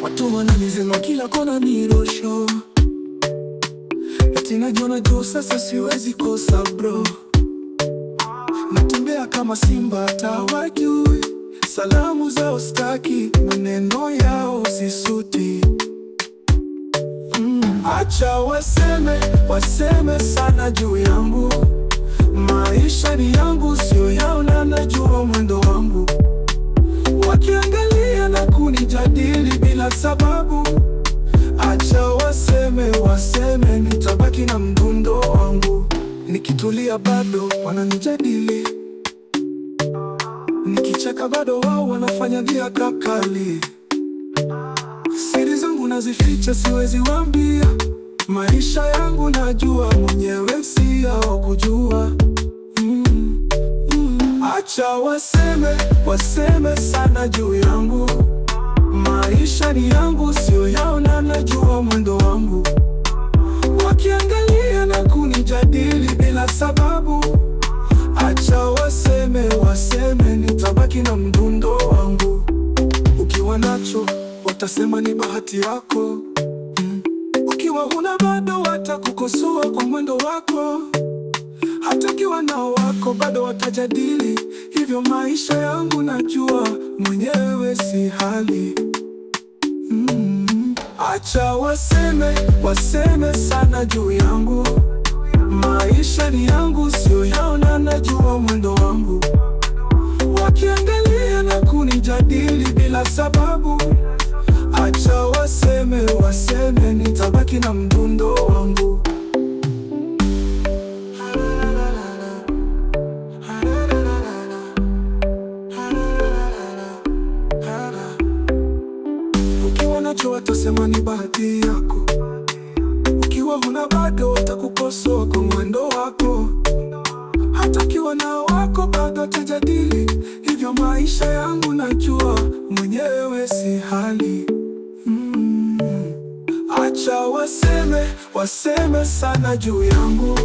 Watu wananizema kila kona ni rosho, eti najiona juu sasa siwezi kosa bro. Natembea kama simba hata hawajui, salamu zao staki, maneno yao sisuti. Acha waseme, waseme sana juu yangu, maisha ni yangu sio yao na najua mwendo wangu. Wakiangalia na kunijadili bila sababu, acha waseme, waseme, nitabaki na mdundo wangu. Nikitulia bado wananijadili, nikicheka bado wao wanafanya dhihaka kali. Siri zangu nazificha, siwezi waambia, maisha yangu najua mwenyewe, si yao kujua. Acha waseme, waseme sana juu yangu, maisha ni yangu sio yao na najua mwendo wangu. Wakiangalia na kunijadili bila sababu, acha waseme, waseme, nitabaki na mdundo wangu. Ukiwa nacho watasema ni bahati yako, ukiwa huna bado watakukosoa kwa mwendo wako. Hata kiwa nao wako bado watajadili, hivyo maisha yangu najua mwenyewe si hali. Acha waseme, waseme sana juu yangu, maisha ni yangu sio yao na najua mwendo wangu. Wakiangalia na kunijadili bila sababu, acha waseme, waseme, nitabaki na mdundo wangu. Ukiwa nacho watasema ni bahati yako, ukiwa huna bado watakukosoa kwa mwendo wako. Hata kiwa nao wako bado watajadili, hivyo maisha yangu najua mwenyewe si hali. Acha waseme, waseme sana juu yangu,